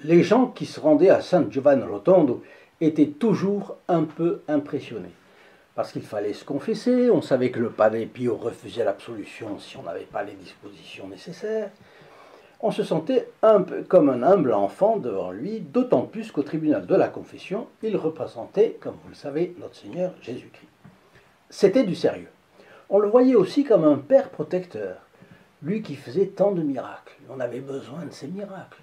les gens qui se rendaient à San Giovanni Rotondo étaient toujours un peu impressionnés. Parce qu'il fallait se confesser, on savait que le Padre Pio refusait l'absolution si on n'avait pas les dispositions nécessaires. On se sentait un peu comme un humble enfant devant lui, d'autant plus qu'au tribunal de la confession, il représentait, comme vous le savez, notre Seigneur Jésus-Christ. C'était du sérieux. On le voyait aussi comme un père protecteur, lui qui faisait tant de miracles. On avait besoin de ces miracles.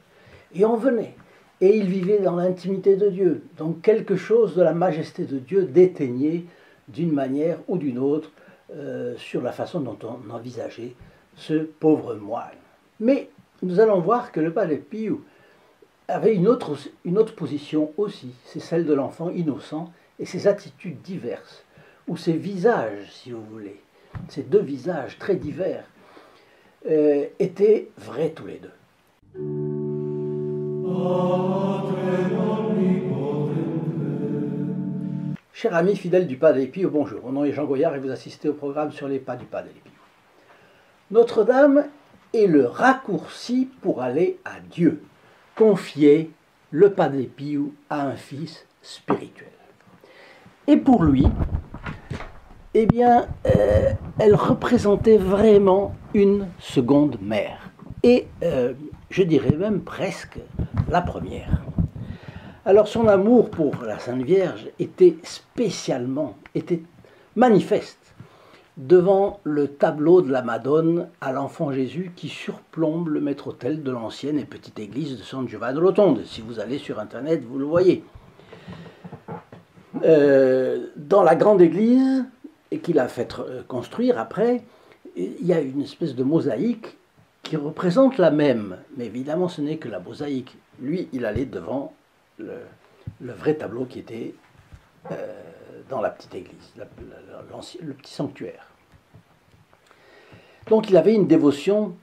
Et on venait. Et il vivait dans l'intimité de Dieu. Donc quelque chose de la majesté de Dieu déteignait d'une manière ou d'une autre sur la façon dont on envisageait ce pauvre moine. Mais nous allons voir que le Padre Pio avait une autre position aussi, c'est celle de l'enfant innocent et ses attitudes diverses, ou ses visages, si vous voulez, ces deux visages très divers, étaient vrais tous les deux. Cher ami fidèle du Padre Pio, bonjour. Mon nom est Jean Goyard et vous assistez au programme sur les pas du Padre Pio. Notre-Dame est le raccourci pour aller à Dieu. Confier le Padre Pio à un fils spirituel. Et pour lui, eh bien, elle représentait vraiment une seconde mère. Et je dirais même presque la première. Alors son amour pour la Sainte Vierge était manifeste devant le tableau de la Madone à l'enfant Jésus qui surplombe le maître-autel de l'ancienne et petite église de San Giovanni Rotondo. Si vous allez sur internet, vous le voyez. Dans la grande église, et qu'il a fait construire après, il y a une espèce de mosaïque qui représente la même. Mais évidemment, ce n'est que la mosaïque. Lui, il allait devant le vrai tableau qui était dans la petite église, le petit sanctuaire. Donc il avait une dévotion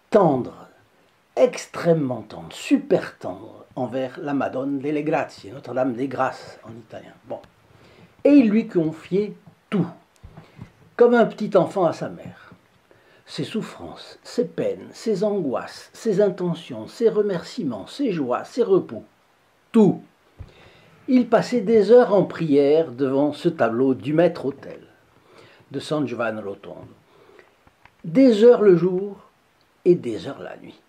tendre, extrêmement tendre, super tendre, envers la Madone delle Grazie, Notre-Dame des Grâces en italien. Bon. Et il lui confiait tout, comme un petit enfant à sa mère. Ses souffrances, ses peines, ses angoisses, ses intentions, ses remerciements, ses joies, ses repos, tout. Il passait des heures en prière devant ce tableau du maître-autel de San Giovanni Rotondo. Des heures le jour et des heures la nuit.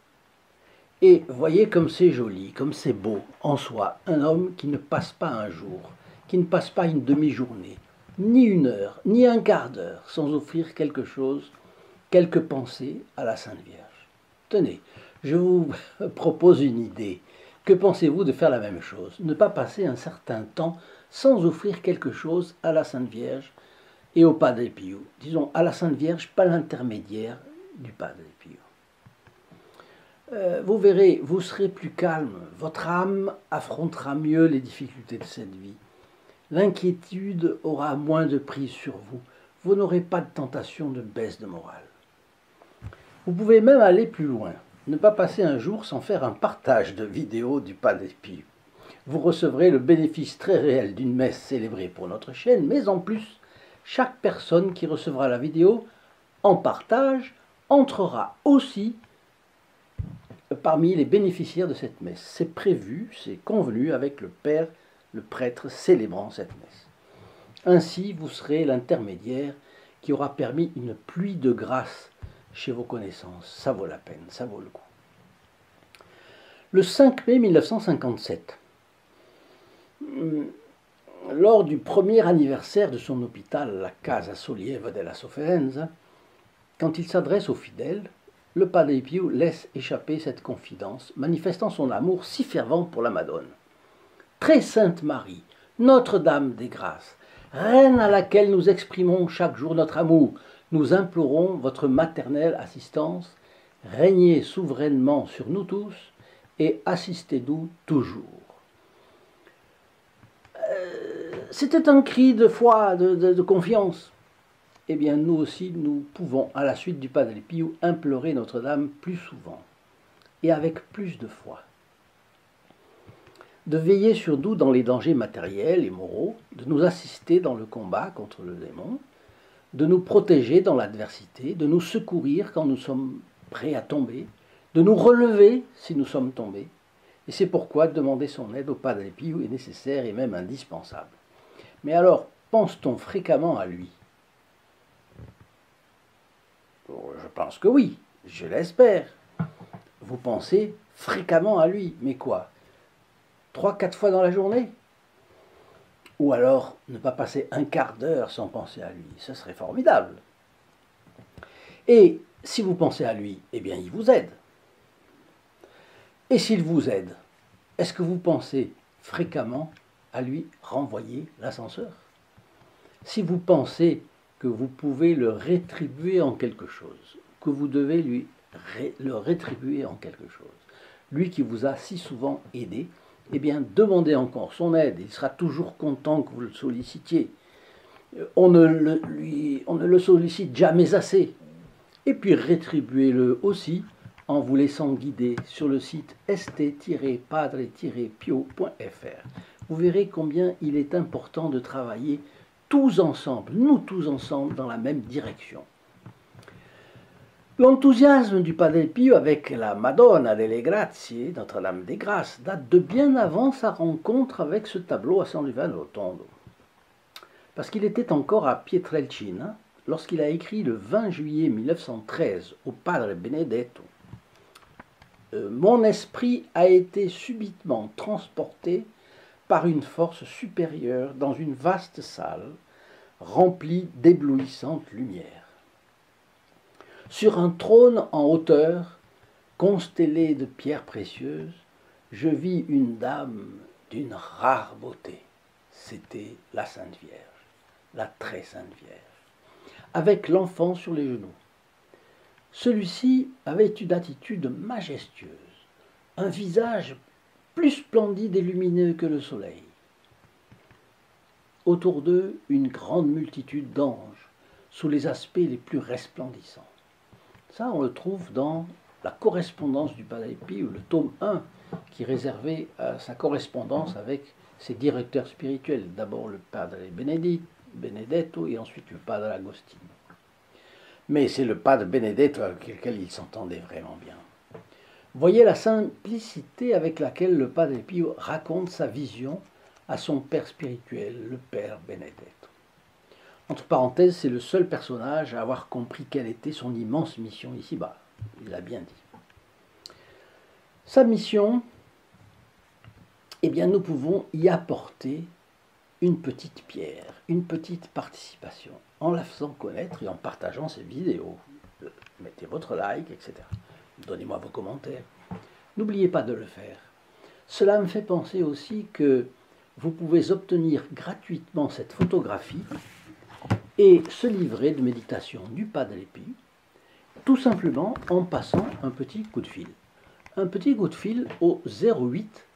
Et voyez comme c'est joli, comme c'est beau en soi, un homme qui ne passe pas un jour, qui ne passe pas une demi-journée, ni une heure, ni un quart d'heure, sans offrir quelque chose, quelques pensées à la Sainte Vierge. Tenez, je vous propose une idée. Que pensez-vous de faire la même chose? Ne pas passer un certain temps sans offrir quelque chose à la Sainte Vierge et au Padre Pio. Disons, à la Sainte Vierge, pas l'intermédiaire du Padre Pio. Vous verrez, vous serez plus calme, votre âme affrontera mieux les difficultés de cette vie. L'inquiétude aura moins de prise sur vous. Vous n'aurez pas de tentation de baisse de morale. Vous pouvez même aller plus loin. Ne pas passer un jour sans faire un partage de vidéos du Padre Pio. Vous recevrez le bénéfice très réel d'une messe célébrée pour notre chaîne, mais en plus, chaque personne qui recevra la vidéo en partage entrera aussi parmi les bénéficiaires de cette messe. C'est prévu, c'est convenu avec le Père, le prêtre célébrant cette messe. Ainsi, vous serez l'intermédiaire qui aura permis une pluie de grâce chez vos connaissances. Ça vaut la peine, ça vaut le coup. Le 5 mai 1957, lors du premier anniversaire de son hôpital, la Casa Sollievo della Sofferenza, quand il s'adresse aux fidèles, le Padre Pio laisse échapper cette confidence, manifestant son amour si fervent pour la Madone. Très sainte Marie, Notre-Dame des Grâces, Reine à laquelle nous exprimons chaque jour notre amour, nous implorons votre maternelle assistance, régnez souverainement sur nous tous et assistez-nous toujours. C'était un cri de foi, de confiance. Eh bien, nous aussi, nous pouvons, à la suite du Padre Pio, implorer Notre-Dame plus souvent et avec plus de foi. De veiller sur nous dans les dangers matériels et moraux, de nous assister dans le combat contre le démon, de nous protéger dans l'adversité, de nous secourir quand nous sommes prêts à tomber, de nous relever si nous sommes tombés, Et c'est pourquoi demander son aide au Padre Pio est nécessaire et même indispensable. Mais alors, pense-t-on fréquemment à lui? Je pense que oui, je l'espère. Vous pensez fréquemment à lui, mais quoi? 3, 4 fois dans la journée? Ou alors ne pas passer un quart d'heure sans penser à lui, ce serait formidable. Et si vous pensez à lui, eh bien il vous aide. Et s'il vous aide, est-ce que vous pensez fréquemment à lui renvoyer l'ascenseur? Si vous pensez que vous pouvez le rétribuer en quelque chose, que vous devez le rétribuer en quelque chose, lui qui vous a si souvent aidé, eh bien demandez encore son aide, il sera toujours content que vous le sollicitiez. On ne le sollicite jamais assez. Et puis rétribuez-le aussi en vous laissant guider sur le site st-padre-pio.fr. Vous verrez combien il est important de travailler tous ensemble, nous tous ensemble, dans la même direction. L'enthousiasme du Padre Pio avec la Madonna delle Grazie, Notre-Dame des Grâces, date de bien avant sa rencontre avec ce tableau à San Giovanni Rotondo. Parce qu'il était encore à Pietrelcina lorsqu'il a écrit le 20 juillet 1913 au Padre Benedetto. Mon esprit a été subitement transporté par une force supérieure dans une vaste salle remplie d'éblouissantes lumières. Sur un trône en hauteur, constellé de pierres précieuses, je vis une dame d'une rare beauté. C'était la Sainte Vierge, la très Sainte Vierge, avec l'enfant sur les genoux. Celui-ci avait une attitude majestueuse, un visage plus splendide et lumineux que le soleil. Autour d'eux, une grande multitude d'anges, sous les aspects les plus resplendissants. Ça, on le trouve dans la correspondance du Padre Pio, le tome 1, qui est réservé à sa correspondance avec ses directeurs spirituels. D'abord le Padre Benedetto et ensuite le Padre Agostino. Mais c'est le Padre Benedetto avec lequel il s'entendait vraiment bien. Voyez la simplicité avec laquelle le Padre Pio raconte sa vision à son père spirituel, le Père Benedetto. Entre parenthèses, c'est le seul personnage à avoir compris quelle était son immense mission ici-bas. Il l'a bien dit. Sa mission, eh bien, nous pouvons y apporter une petite pierre, une petite participation, en la faisant connaître et en partageant ses vidéos. Mettez votre like, etc. Donnez-moi vos commentaires. N'oubliez pas de le faire. Cela me fait penser aussi que vous pouvez obtenir gratuitement cette photographie et ce livret de méditation du Padre Pio, tout simplement en passant un petit coup de fil. Un petit coup de fil au 08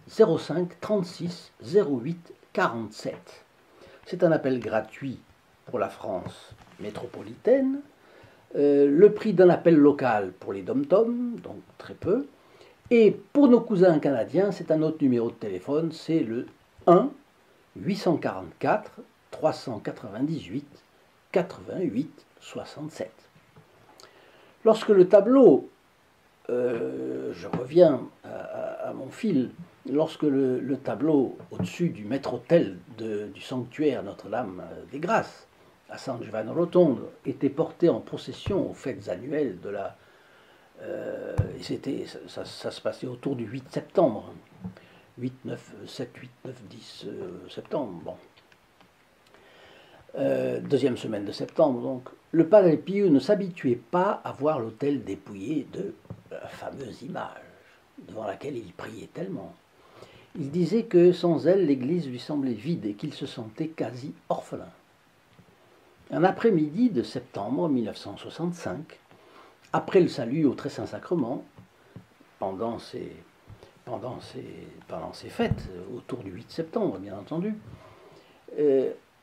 05 36 08 47. C'est un appel gratuit pour la France métropolitaine. Le prix d'un appel local pour les dom-toms, donc très peu. Et pour nos cousins canadiens, c'est un autre numéro de téléphone, c'est le 1 844 398 88 67. Lorsque le tableau, je reviens à mon fil, lorsque le tableau au-dessus du maître-autel du sanctuaire Notre-Dame des Grâces, à San Giovanni Rotondo, était porté en procession aux fêtes annuelles de la... ça se passait autour du 8 septembre. 8, 9, 7, 8, 9, 10 septembre, bon. Deuxième semaine de septembre, donc. Le Padre Pio ne s'habituait pas à voir l'autel dépouillé de la fameuse image devant laquelle il priait tellement. Il disait que sans elle, l'église lui semblait vide et qu'il se sentait quasi orphelin. Un après-midi de septembre 1965, après le salut au Très Saint-Sacrement, pendant ces fêtes, autour du 8 septembre, bien entendu,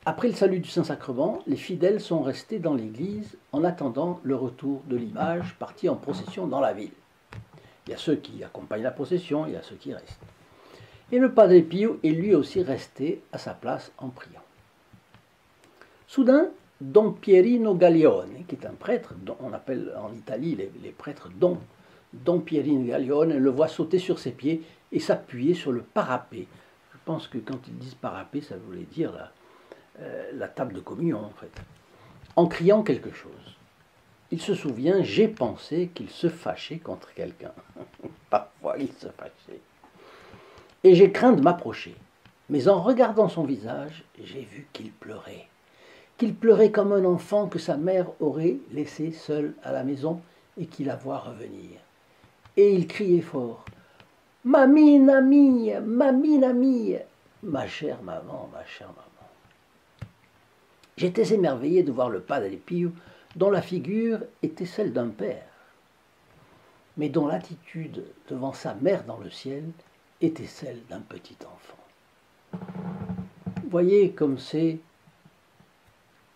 après le salut du Saint-Sacrement, les fidèles sont restés dans l'église en attendant le retour de l'image partie en procession dans la ville. Il y a ceux qui accompagnent la procession, il y a ceux qui restent. Et le Padre Pio est lui aussi resté à sa place en priant. Soudain, Don Pierino Gaglione, qui est un prêtre, dont on appelle en Italie les prêtres Don Pierino Gaglione, le voit sauter sur ses pieds et s'appuyer sur le parapet. Je pense que quand ils disent parapet, ça voulait dire la table de communion, en fait, en criant quelque chose. Il se souvient, j'ai pensé qu'il se fâchait contre quelqu'un. Parfois, il se fâchait. Et j'ai craint de m'approcher. Mais en regardant son visage, j'ai vu qu'il pleurait. Qu'il pleurait comme un enfant que sa mère aurait laissé seul à la maison et qu'il la voit revenir. Et il criait fort. Mamie, amie, mamie, amie, ma chère maman, ma chère maman. J'étais émerveillé de voir le Padre Pio, dont la figure était celle d'un père, mais dont l'attitude devant sa mère dans le ciel était celle d'un petit enfant. Vous voyez comme c'est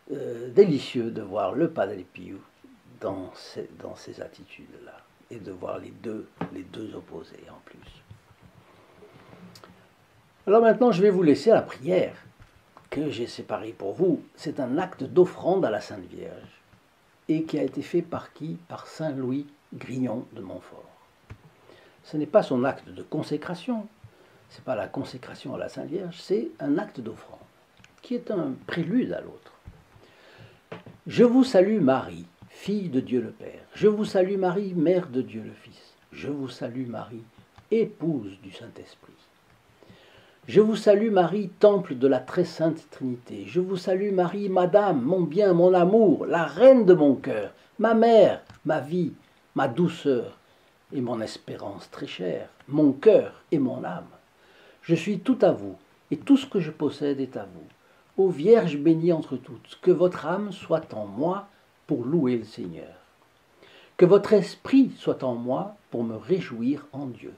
délicieux de voir le Padre Pio dans ces attitudes-là, et de voir les deux opposés en plus. Alors maintenant, je vais vous laisser à la prière que j'ai séparée pour vous. C'est un acte d'offrande à la Sainte Vierge, et qui a été fait par qui? Par Saint Louis Grignon de Montfort. Ce n'est pas son acte de consécration, ce n'est pas la consécration à la Sainte Vierge, c'est un acte d'offrande, qui est un prélude à l'autre. Je vous salue Marie, fille de Dieu le Père. Je vous salue Marie, mère de Dieu le Fils. Je vous salue Marie, épouse du Saint-Esprit. Je vous salue Marie, temple de la très sainte Trinité. Je vous salue Marie, Madame, mon bien, mon amour, la reine de mon cœur, ma mère, ma vie, ma douceur et mon espérance très chère, mon cœur et mon âme. Je suis tout à vous, et tout ce que je possède est à vous. Ô Vierge bénie entre toutes, que votre âme soit en moi pour louer le Seigneur. Que votre esprit soit en moi pour me réjouir en Dieu.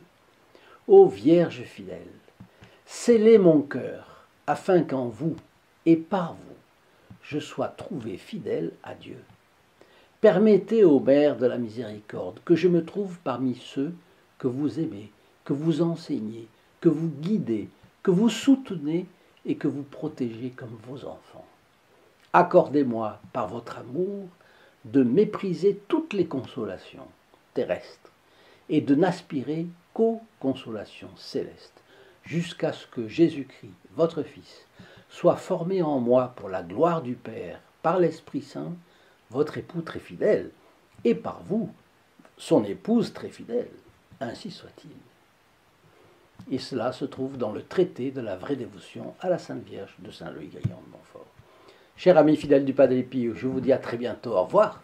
Ô Vierge fidèle, scellez mon cœur, afin qu'en vous et par vous, je sois trouvé fidèle à Dieu. Permettez, ô Mère de la miséricorde, que je me trouve parmi ceux que vous aimez, que vous enseignez, que vous guidez, que vous soutenez et que vous protégez comme vos enfants. Accordez-moi, par votre amour, de mépriser toutes les consolations terrestres et de n'aspirer qu'aux consolations célestes, jusqu'à ce que Jésus-Christ, votre Fils, soit formé en moi pour la gloire du Père, par l'Esprit Saint, votre époux très fidèle, et par vous, son épouse très fidèle. Ainsi soit-il. Et cela se trouve dans le traité de la vraie dévotion à la Sainte Vierge de Saint Louis Grignon de Montfort. Chers amis fidèles du Padre Pio, je vous dis à très bientôt. Au revoir.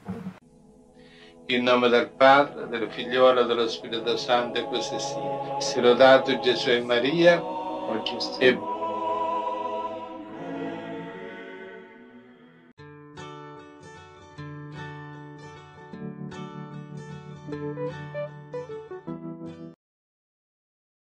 In nome del Padre, del Figliolo e dello Spirito Santo, e così sia. Sia lodato Gesù e Maria, e